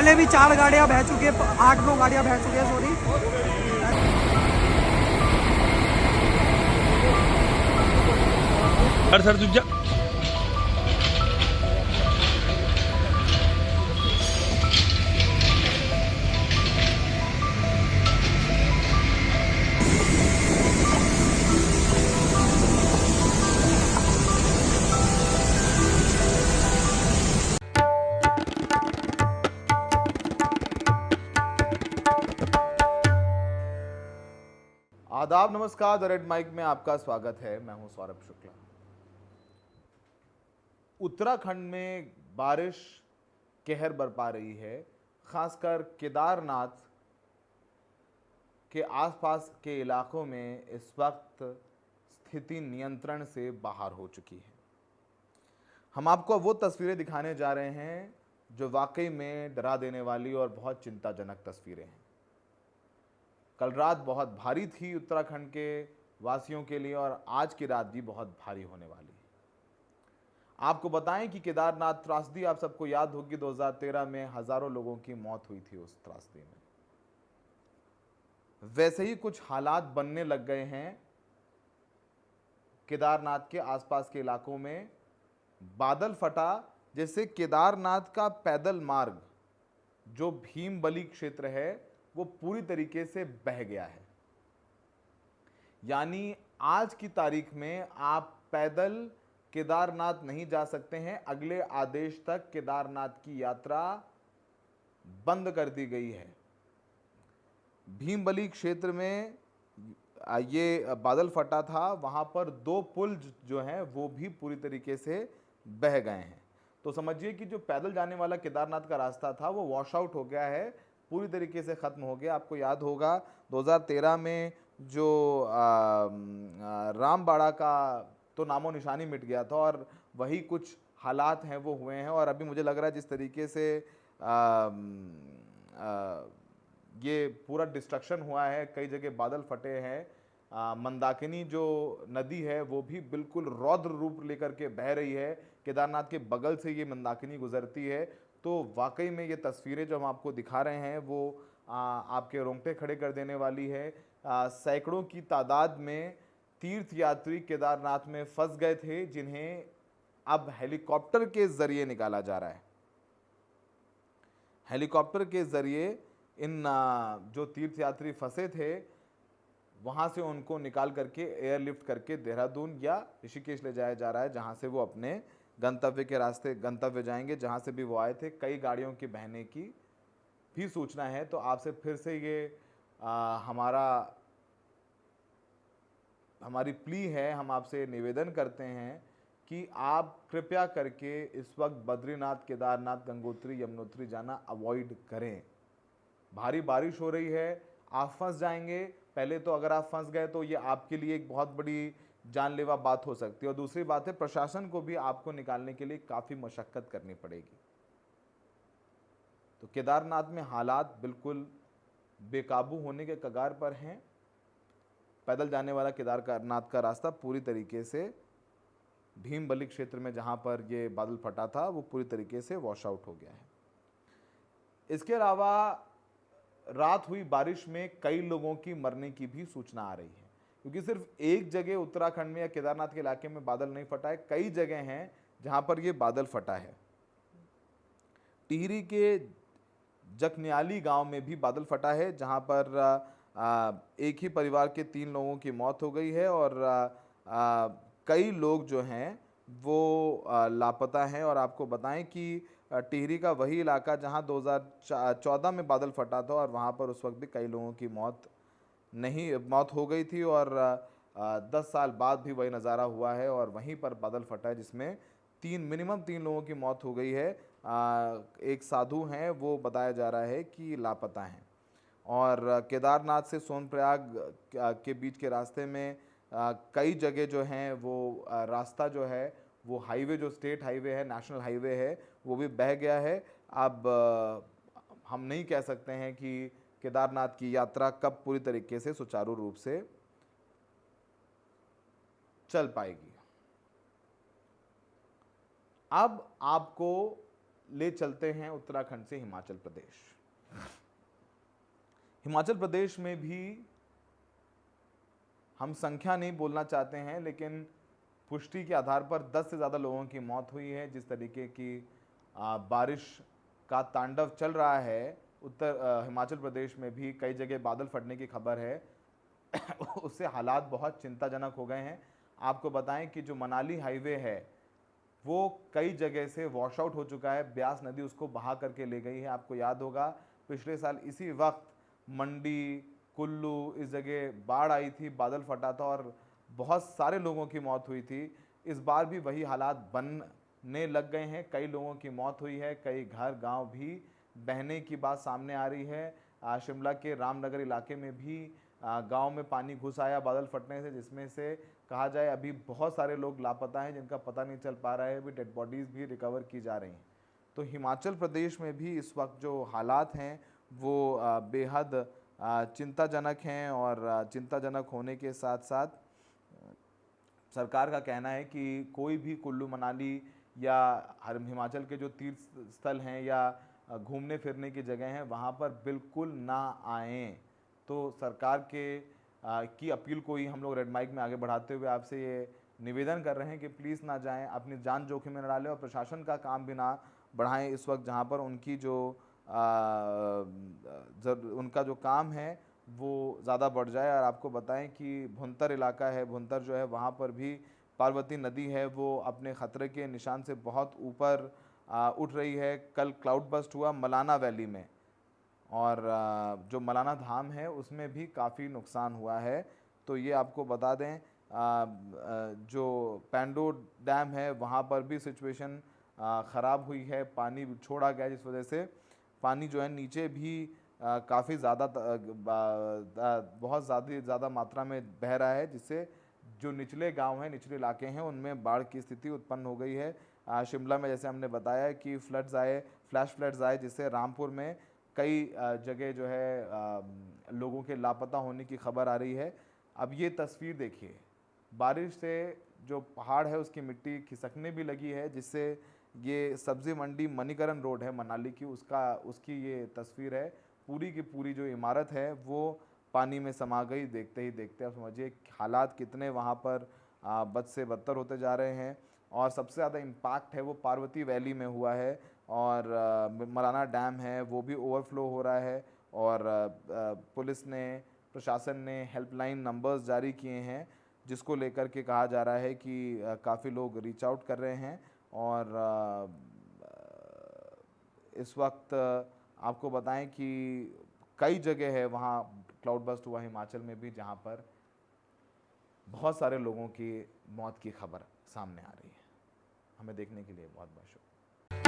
पहले भी 4 गाड़ियां बह चुकी है, 8-9 गाड़ियां बह चुकी है, सॉरी। सर रुक जा। आदाब, नमस्कार। द रेड माइक में आपका स्वागत है। मैं हूं सौरभ शुक्ला। उत्तराखंड में बारिश कहर बरपा रही है। खासकर केदारनाथ के आसपास के इलाकों में इस वक्त स्थिति नियंत्रण से बाहर हो चुकी है। हम आपको वो तस्वीरें दिखाने जा रहे हैं जो वाकई में डरा देने वाली और बहुत चिंताजनक तस्वीरें हैं। कल रात बहुत भारी थी उत्तराखंड के वासियों के लिए और आज की रात भी बहुत भारी होने वाली है। आपको बताएं कि केदारनाथ त्रासदी आप सबको याद होगी, 2013 में हजारों लोगों की मौत हुई थी उस त्रासदी में। वैसे ही कुछ हालात बनने लग गए हैं केदारनाथ के आसपास के इलाकों में। बादल फटा, जैसे केदारनाथ का पैदल मार्ग जो भीमबली क्षेत्र है वो पूरी तरीके से बह गया है। यानी आज की तारीख में आप पैदल केदारनाथ नहीं जा सकते हैं। अगले आदेश तक केदारनाथ की यात्रा बंद कर दी गई है। भीमबली क्षेत्र में ये बादल फटा था, वहां पर 2 पुल जो हैं वो भी पूरी तरीके से बह गए हैं। तो समझिए कि जो पैदल जाने वाला केदारनाथ का रास्ता था वो वॉश आउट हो गया है, पूरी तरीके से ख़त्म हो गया। आपको याद होगा 2013 में जो रामबाड़ा का तो नामो निशानी मिट गया था और वही कुछ हालात हैं वो हुए हैं। और अभी मुझे लग रहा है जिस तरीके से ये पूरा डिस्ट्रक्शन हुआ है, कई जगह बादल फटे हैं। मंदाकिनी जो नदी है वो भी बिल्कुल रौद्र रूप लेकर के बह रही है। केदारनाथ के बगल से ये मंदाकिनी गुजरती है। तो वाकई में ये तस्वीरें जो हम आपको दिखा रहे हैं वो आपके रोंगटे खड़े कर देने वाली है। सैकड़ों की तादाद में तीर्थयात्री केदारनाथ में फंस गए थे, जिन्हें अब हेलीकॉप्टर के जरिए निकाला जा रहा है। हेलीकॉप्टर के जरिए इन जो तीर्थयात्री फंसे थे वहां से उनको निकाल करके एयरलिफ्ट करके देहरादून या ऋषिकेश ले जाया जा रहा है, जहां से वो अपने गंतव्य के रास्ते गंतव्य जाएंगे, जहां से भी वो आए थे। कई गाड़ियों के बहने की भी सूचना है। तो आपसे फिर से ये हमारी प्ली है, हम आपसे निवेदन करते हैं कि आप कृपया करके इस वक्त बद्रीनाथ, केदारनाथ, गंगोत्री, यमुनोत्री जाना अवॉइड करें। भारी बारिश हो रही है, आप फंस जाएंगे। पहले तो अगर आप फंस गए तो ये आपके लिए एक बहुत बड़ी जानलेवा बात हो सकती है, और दूसरी बात है प्रशासन को भी आपको निकालने के लिए काफ़ी मशक्कत करनी पड़ेगी। तो केदारनाथ में हालात बिल्कुल बेकाबू होने के कगार पर हैं। पैदल जाने वाला केदारनाथ का रास्ता पूरी तरीके से भीमबली क्षेत्र में जहां पर ये बादल फटा था वो पूरी तरीके से वॉश आउट हो गया है। इसके अलावा रात हुई बारिश में कई लोगों की मरने की भी सूचना आ रही है, क्योंकि सिर्फ एक जगह उत्तराखंड में या केदारनाथ के इलाके में बादल नहीं फटा है, कई जगह हैं जहां पर यह बादल फटा है। टिहरी के जखनियाली गांव में भी बादल फटा है, जहां पर एक ही परिवार के 3 लोगों की मौत हो गई है और कई लोग जो हैं वो लापता हैं। और आपको बताएं कि टिहरी का वही इलाका जहां 2014 में बादल फटा था और वहां पर उस वक्त भी कई लोगों की मौत हो गई थी, और 10 साल बाद भी वही नज़ारा हुआ है और वहीं पर बादल फटा है, जिसमें मिनिमम 3 लोगों की मौत हो गई है। एक साधु हैं, वो बताया जा रहा है कि लापता हैं। और केदारनाथ से सोनप्रयाग के बीच के रास्ते में कई जगह जो हैं वो रास्ता जो है वो हाईवे, जो स्टेट हाईवे है, नेशनल हाईवे है, वो भी बह गया है। अब हम नहीं कह सकते हैं कि केदारनाथ की यात्रा कब पूरी तरीके से सुचारू रूप से चल पाएगी। अब आपको ले चलते हैं उत्तराखंड से हिमाचल प्रदेश। हिमाचल प्रदेश में भी हम संख्या नहीं बोलना चाहते हैं, लेकिन पुष्टि के आधार पर 10 से ज़्यादा लोगों की मौत हुई है। जिस तरीके की बारिश का तांडव चल रहा है हिमाचल प्रदेश में भी कई जगह बादल फटने की खबर है उससे हालात बहुत चिंताजनक हो गए हैं। आपको बताएं कि जो मनाली हाईवे है वो कई जगह से वॉश आउट हो चुका है, ब्यास नदी उसको बहा करके ले गई है। आपको याद होगा पिछले साल इसी वक्त मंडी, कुल्लू इस जगह बाढ़ आई थी, बादल फटा था और बहुत सारे लोगों की मौत हुई थी। इस बार भी वही हालात बनने लग गए हैं, कई लोगों की मौत हुई है, कई घर गांव भी बहने की बात सामने आ रही है। शिमला के रामनगर इलाके में भी गांव में पानी घुस आया बादल फटने से, जिसमें से कहा जाए अभी बहुत सारे लोग लापता हैं जिनका पता नहीं चल पा रहा है, अभी डेड बॉडीज़ भी रिकवर की जा रही हैं। तो हिमाचल प्रदेश में भी इस वक्त जो हालात हैं वो बेहद चिंताजनक हैं और चिंताजनक होने के साथ साथ सरकार का कहना है कि कोई भी कुल्लू मनाली या हिमाचल के जो तीर्थ स्थल हैं या घूमने फिरने की जगह हैं वहाँ पर बिल्कुल ना आएँ। तो सरकार की अपील को ही हम लोग रेड माइक में आगे बढ़ाते हुए आपसे ये निवेदन कर रहे हैं कि प्लीज़ ना जाएं, अपनी जान जोखिम में न डालें और प्रशासन का काम भी ना बढ़ाएं इस वक्त, जहाँ पर उनकी जो उनका जो काम है वो ज़्यादा बढ़ जाए। और आपको बताएं कि भुंतर इलाका है, भुंतर जो है वहाँ पर भी पार्वती नदी है वो अपने ख़तरे के निशान से बहुत ऊपर उठ रही है। कल क्लाउड बस्ट हुआ मलाना वैली में और जो मलाना धाम है उसमें भी काफ़ी नुकसान हुआ है। तो ये आपको बता दें जो पेंडो डैम है वहाँ पर भी सिचुएशन ख़राब हुई है, पानी छोड़ा गया जिस वजह से पानी जो है नीचे भी काफ़ी ज़्यादा बहुत ज़्यादा मात्रा में बह रहा है, जिससे जो निचले गांव हैं, निचले इलाके हैं उनमें बाढ़ की स्थिति उत्पन्न हो गई है। शिमला में जैसे हमने बताया कि फ्लैश फ्लड्स आए, जिससे रामपुर में कई जगह जो है लोगों के लापता होने की खबर आ रही है। अब ये तस्वीर देखिए, बारिश से जो पहाड़ है उसकी मिट्टी खिसकने भी लगी है, जिससे ये सब्ज़ी मंडी मणिकरण रोड है मनाली की, उसकी ये तस्वीर है। पूरी की पूरी जो इमारत है वो पानी में समा गई। देखते ही देखते आप समझिए हालात कितने वहाँ पर बद से बदतर होते जा रहे हैं। और सबसे ज़्यादा इम्पैक्ट है वो पार्वती वैली में हुआ है और मलाना डैम है वो भी ओवरफ्लो हो रहा है। और पुलिस ने, प्रशासन ने हेल्पलाइन नंबर्स जारी किए हैं जिसको लेकर के कहा जा रहा है कि काफ़ी लोग रीच आउट कर रहे हैं। और इस वक्त आपको बताएं कि कई जगह है वहाँ क्लाउड बस्ट हुआ हिमाचल में भी, जहाँ पर बहुत सारे लोगों की मौत की खबर सामने आ रही है। हमें देखने के लिए बहुत बहुत शुक्रिया।